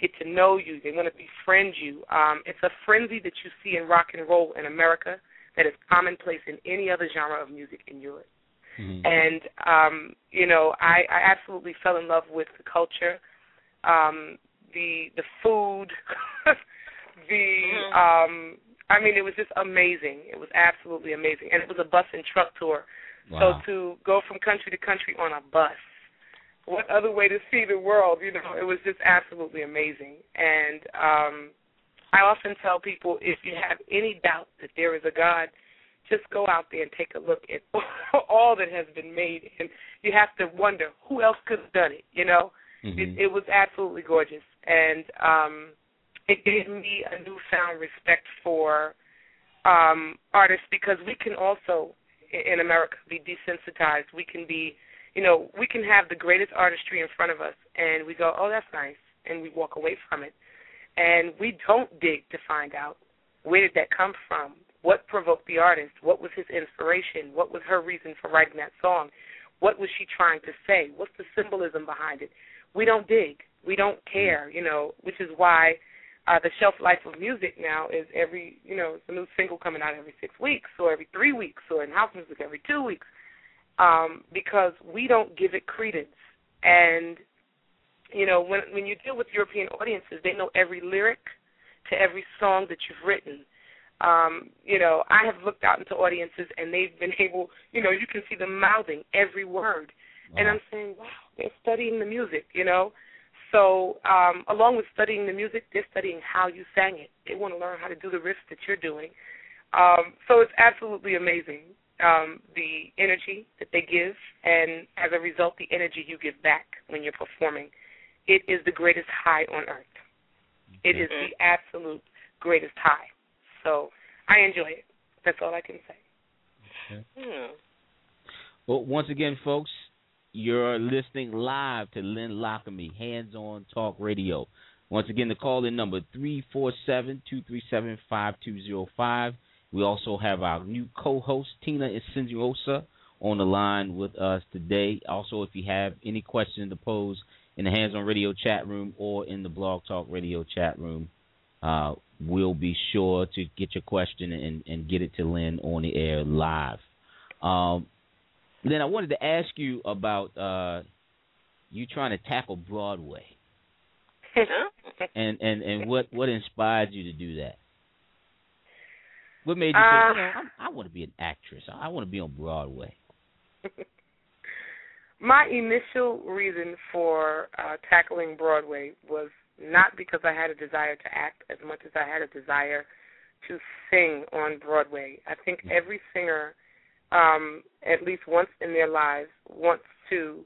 get to know you. They want to befriend you. It's a frenzy that you see in rock and roll in America that is commonplace in any other genre of music in Europe. Mm-hmm. And, I absolutely fell in love with the culture, the food, it was just amazing. It was absolutely amazing. And it was a bus and truck tour. Wow. So to go from country to country on a bus, what other way to see the world? It was just absolutely amazing. And I often tell people, if you have any doubt that there is a God, just go out there and take a look at all that has been made. And you have to wonder, who else could have done it, Mm-hmm. It was absolutely gorgeous. And it gave me a newfound respect for artists, because we can also, in America, be desensitized. We can be, we can have the greatest artistry in front of us, and we go, oh, that's nice, and we walk away from it. And we don't dig to find out, where did that come from? What provoked the artist? What was his inspiration? What was her reason for writing that song? What was she trying to say? What's the symbolism behind it? We don't dig. We don't care, which is why the shelf life of music now is it's a new single coming out every 6 weeks or every 3 weeks, or in house music every 2 weeks, because we don't give it credence. And, when you deal with European audiences, they know every lyric to every song that you've written. I have looked out into audiences, and they've been able, you can see them mouthing every word. Wow. And I'm saying, wow, they're studying the music, So along with studying the music, they're studying how you sang it. They want to learn how to do the riffs that you're doing. So it's absolutely amazing, the energy that they give, and as a result, the energy you give back when you're performing. It is the greatest high on earth. It is the absolute greatest high. So I enjoy it. That's all I can say. Okay. Yeah. Well, once again, folks, you're listening live to Lynn Lockamy, Hands On Talk Radio. Once again, the call-in number 347-237-5205. We also have our new co-host, Tina Insinuosa, on the line with us today. Also, if you have any questions to pose in the Hands On Radio chat room or in the Blog Talk Radio chat room, we'll be sure to get your question and get it to Lynn on the air live. Then I wanted to ask you about you trying to tackle Broadway, and what inspired you to do that? What made you say, I want to be an actress. I want to be on Broadway? My initial reason for tackling Broadway was not because I had a desire to act as much as I had a desire to sing on Broadway. I think every singer, at least once in their lives, wants to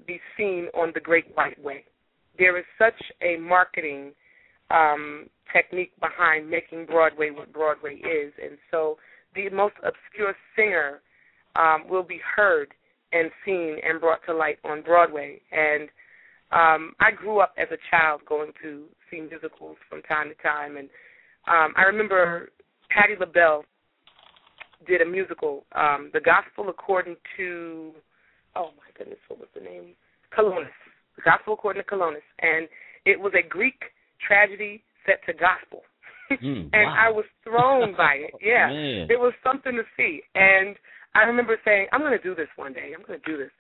be seen on the Great White Way. There is such a marketing technique behind making Broadway what Broadway is, and so the most obscure singer will be heard and seen and brought to light on Broadway. And I grew up as a child going to see musicals from time to time, and I remember Patti LaBelle did a musical, The Gospel According to, oh my goodness, what was the name? Colonus. The Gospel According to Colonus. And it was a Greek tragedy set to gospel. And wow. I was thrown by it. Yeah, man. It was something to see. And I remember saying, I'm going to do this one day. I'm going to do this.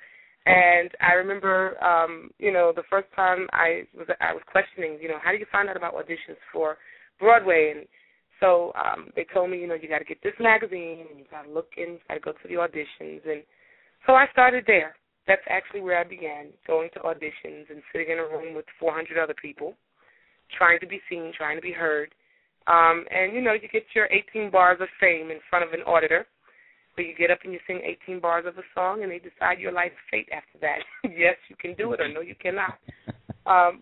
And I remember, the first time I was questioning, how do you find out about auditions for Broadway? And so they told me, you got to get this magazine, and you got to look in, you got to go to the auditions. And so I started there. That's actually where I began, going to auditions and sitting in a room with 400 other people, trying to be seen, trying to be heard. And, you get your 18 bars of fame in front of an auditor, where you get up and you sing 18 bars of a song, and they decide your life's fate after that. Yes, you can do it, or no, you cannot.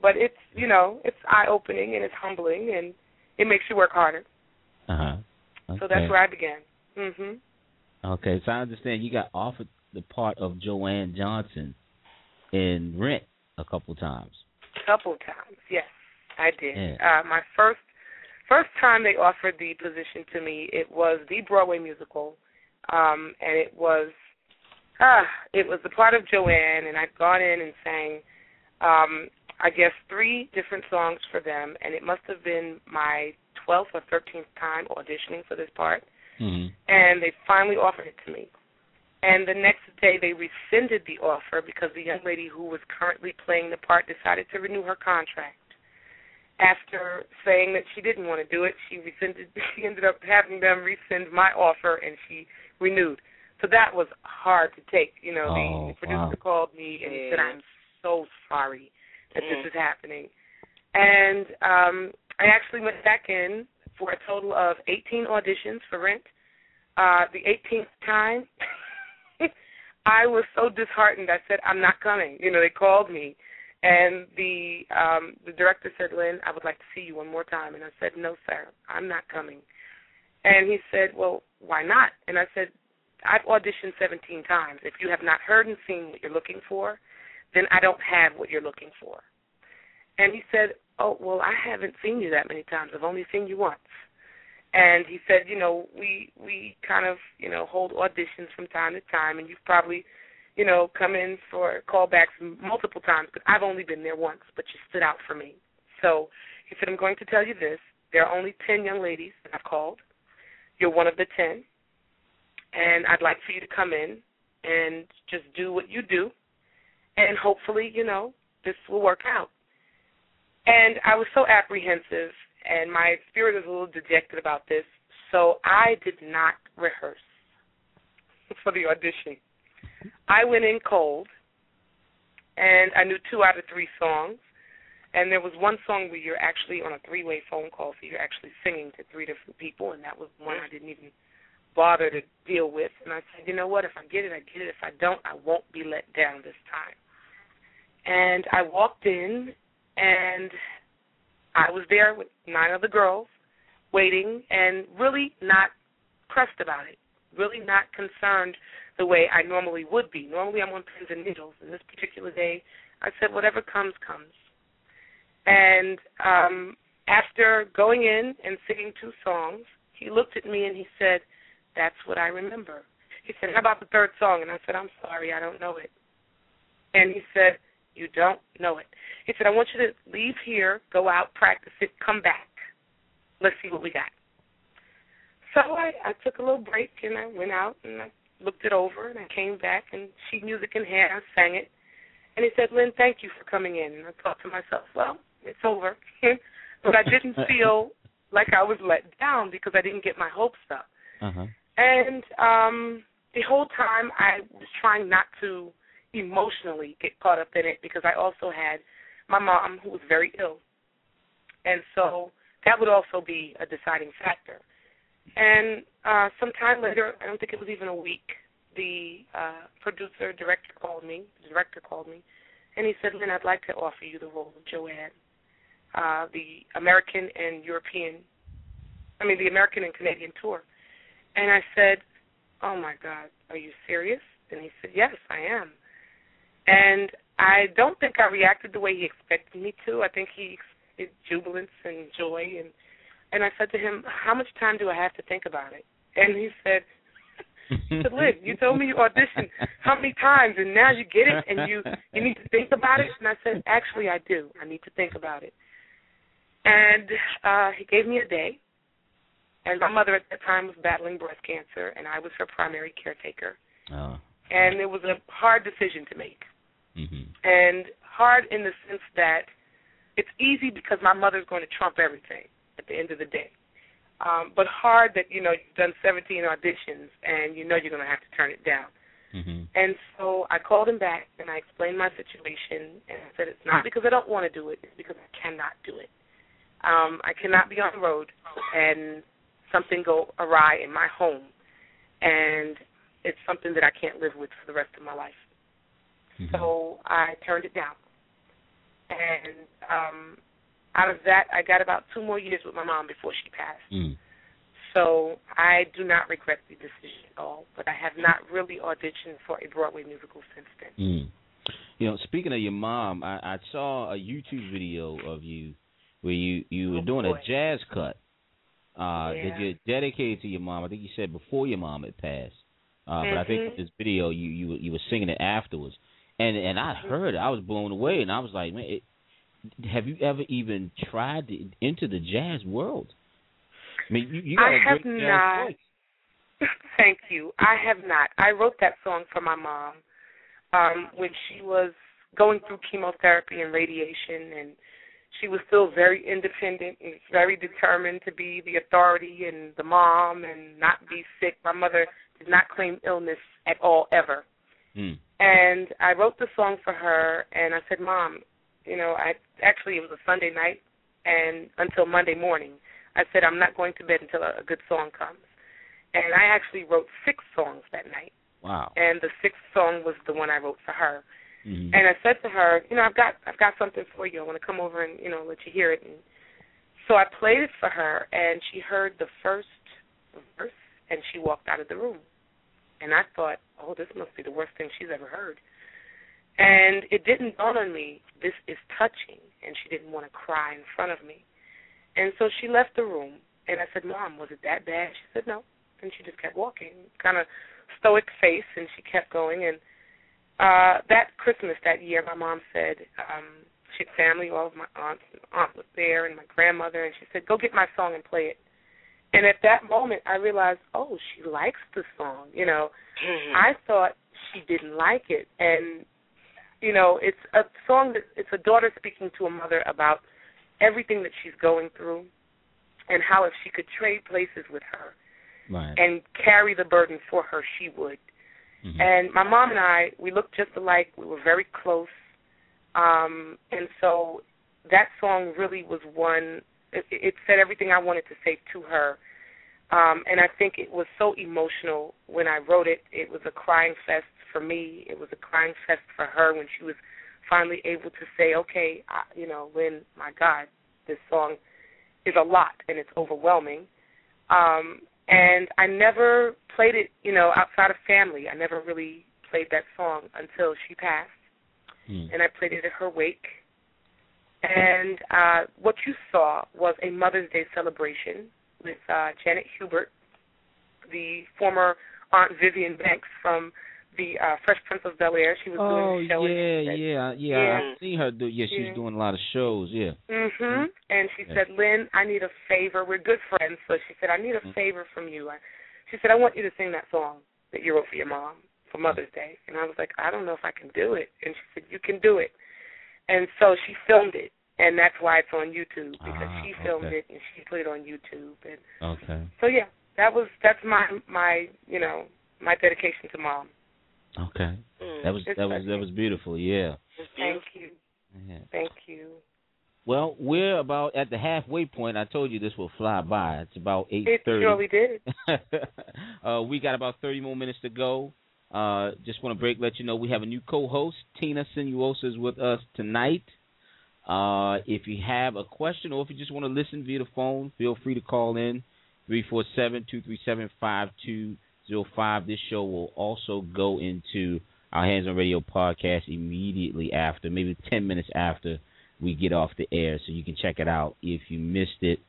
But it's, it's eye-opening, and it's humbling, and it makes you work harder. Uh-huh. Okay. So that's where I began. Mm-hmm. Okay, so I understand you got offered the part of Joanne Johnson in Rent a couple times. Couple times, yes, I did. Yeah. My first time they offered the position to me, it was the Broadway musical, and it was the part of Joanne, and I'd gone in and sang I guess, 3 different songs for them, and it must have been my 12th or 13th time auditioning for this part. Mm-hmm. And they finally offered it to me. And the next day they rescinded the offer because the young lady who was currently playing the part decided to renew her contract. After saying that she didn't want to do it, she ended up having them rescind my offer, and she renewed. So that was hard to take. You know, the producer called me and he said, "I'm so sorry that this is happening." And I actually went back in for a total of 18 auditions for Rent. The 18th time, I was so disheartened. I said, "I'm not coming." You know, they called me, and the director said, "Lynn, I would like to see you one more time." And I said, "No, sir, I'm not coming." And he said, "Well, why not?" And I said, "I've auditioned 17 times. If you have not heard and seen what you're looking for, then I don't have what you're looking for." And he said, "Oh, well, I haven't seen you that many times. I've only seen you once." And he said, "You know, we kind of, you know, hold auditions from time to time, and you've probably, you know, come in for callbacks multiple times, but I've only been there once, but you stood out for me." So he said, "I'm going to tell you this. There are only 10 young ladies that I've called. You're one of the 10. And I'd like for you to come in and just do what you do, and hopefully, you know, this will work out." And I was so apprehensive, and my spirit was a little dejected about this, so I did not rehearse for the audition. I went in cold, and I knew 2 out of 3 songs, and there was one song where you're actually on a 3-way phone call, so you're actually singing to 3 different people, and that was one I didn't even bother to deal with. And I said, "You know what, if I get it, I get it. If I don't, I won't be let down this time." And I walked in, and I was there with 9 other girls waiting and really not pressed about it, really not concerned the way I normally would be. Normally I'm on pins and needles. And this particular day, I said, whatever comes, comes. And after going in and singing 2 songs, he looked at me and he said, "That's what I remember." He said, "How about the 3rd song?" And I said, "I'm sorry, I don't know it." And he said, "You don't know it." He said, "I want you to leave here, go out, practice it, come back. Let's see what we got." So I took a little break, and I went out, and I looked it over, and I came back, and sheet music in hand, I sang it. And he said, "Lynn, thank you for coming in." And I thought to myself, well, it's over. But I didn't feel like I was let down because I didn't get my hopes up. Uh-huh. And the whole time I was trying not to emotionally get caught up in it because I also had my mom who was very ill. And so that would also be a deciding factor. And sometime later, I don't think it was even a week, the director called me, and he said, "Lynn, I'd like to offer you the role of Joanne, the American and Canadian tour." And I said, "Oh, my God, are you serious?" And he said, "Yes, I am." And I don't think I reacted the way he expected me to. I think he expected jubilance and joy. And I said to him, "How much time do I have to think about it?" And he said, "Lynn, you told me you auditioned how many times, and now you get it, and you need to think about it?" And I said, "Actually, I do. I need to think about it." And he gave me a day. And my mother at that time was battling breast cancer, and I was her primary caretaker. Oh. And it was a hard decision to make. Mm-hmm. And hard in the sense that it's easy because my mother's going to trump everything at the end of the day. But hard that, you know, you've done 17 auditions, and you know you're going to have to turn it down. Mm-hmm. And so I called him back, and I explained my situation, and I said, it's not because I don't want to do it, it's because I cannot do it. I cannot be on the road and something go awry in my home, and it's something that I can't live with for the rest of my life. Mm-hmm. So I turned it down. And out of that, I got about 2 more years with my mom before she passed. Mm. So I do not regret the decision at all, but I have not really auditioned for a Broadway musical since then. Mm. You know, speaking of your mom, I saw a YouTube video of you where you were doing a jazz cut that you dedicated to your mom. I think you said before your mom had passed. But I think this video you were singing it afterwards. And I heard it. I was blown away, and I was like, man, have you ever even tried to enter the jazz world? I mean, you got a great jazz voice. Thank you. I have not. I wrote that song for my mom when she was going through chemotherapy and radiation, and she was still very independent and very determined to be the authority and the mom and not be sick. My mother did not claim illness at all, ever. And I wrote the song for her, and I said, Mom, it was a Sunday night, and until Monday morning, I said, I'm not going to bed until a good song comes. And I actually wrote 6 songs that night. Wow. And the 6th song was the one I wrote for her. And I said to her, I've got something for you. I want to come over and, let you hear it. And so I played it for her, and she heard the first verse, and she walked out of the room. And I thought, oh, this must be the worst thing she's ever heard. And it didn't dawn on me, this is touching, and she didn't want to cry in front of me. And so she left the room, and I said, Mom, was it that bad? She said, no. And she just kept walking, kind of stoic face, and she kept going. And that Christmas that year, my mom said, she had family, all of my aunts, aunt was there, and my grandmother, and she said, go get my song and play it. And at that moment, I realized, oh, she likes the song. I thought she didn't like it. And, it's a song it's a daughter speaking to a mother about everything that she's going through and how if she could trade places with her and carry the burden for her, she would. And my mom and I, we looked just alike. We were very close. And so that song really was one, it said everything I wanted to say to her. And I think it was so emotional when I wrote it. It was a crying fest for me. It was a crying fest for her when she was finally able to say, okay, Lynn, my God, this song is a lot and it's overwhelming. And I never played it, outside of family. I never really played that song until she passed. And I played it at her wake. And what you saw was a Mother's Day celebration with Janet Hubert, the former Aunt Vivian Banks from the Fresh Prince of Bel-Air. She was doing a show. I've seen her do. Yeah, she's doing a lot of shows. Yeah. And she said, Lynn, I need a favor. We're good friends, so she said, I need a favor from you. She said, I want you to sing that song that you wrote for your mom for Mother's Day. And I was like, I don't know if I can do it. And she said, you can do it. And so she filmed it. And that's why it's on YouTube, because she filmed it and she put it on YouTube. And so yeah, that's my my dedication to Mom. Okay. That was beautiful. Yeah. Thank you. Yeah. Thank you. Well, we're about at the halfway point. I told you this will fly by. It's about 8:30. It surely did. We got about 30 more minutes to go. Just want to let you know we have a new co-host. Tina Sinuosa is with us tonight. If you have a question or if you just want to listen via the phone, feel free to call in 347-237-5205. This show will also go into our Hands on Radio podcast immediately after, maybe 10 minutes after we get off the air, so you can check it out if you missed it.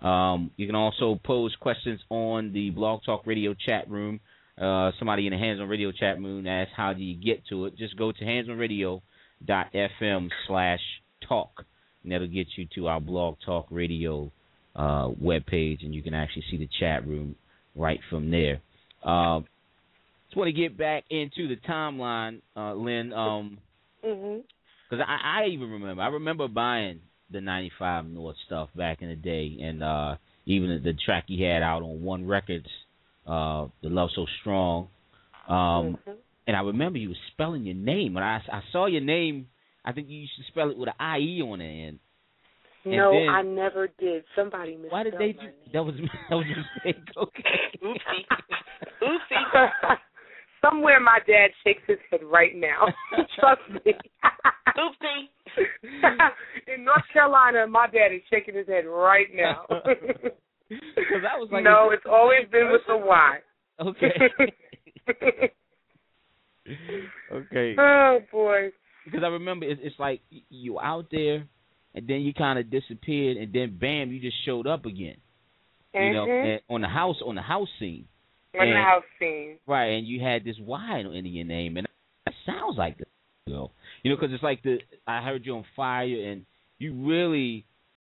You can also pose questions on the Blog Talk Radio chat room. Somebody in the Hands on Radio chat room asked, how do you get to it? Just go to handsonradio.fm/talk, and that'll get you to our Blog Talk Radio webpage, and you can actually see the chat room right from there. Just want to get back into the timeline, Lynn, because I even remember buying the 95 North stuff back in the day, and even the track he had out on One Records, The Love So Strong, and I remember you was spelling your name. When I saw your name, I think you used to spell it with an I-E on the end. No, then, I never did. Somebody misspelled why did they do my name. That was a mistake. Okay. Oopsie. Somewhere my dad shakes his head right now. Trust me. Oopsie. In North Carolina, my dad is shaking his head right now. Because I was like, no, it's always been with a Y. Okay. Okay. Oh, boy. Because I remember it's like you out there, and then you kind of disappeared, and then bam, you just showed up again. You know, and on the house scene. On the house scene. Right, and you had this Y in your name, and that sounds like the, because it's like I heard you on Fire, and you really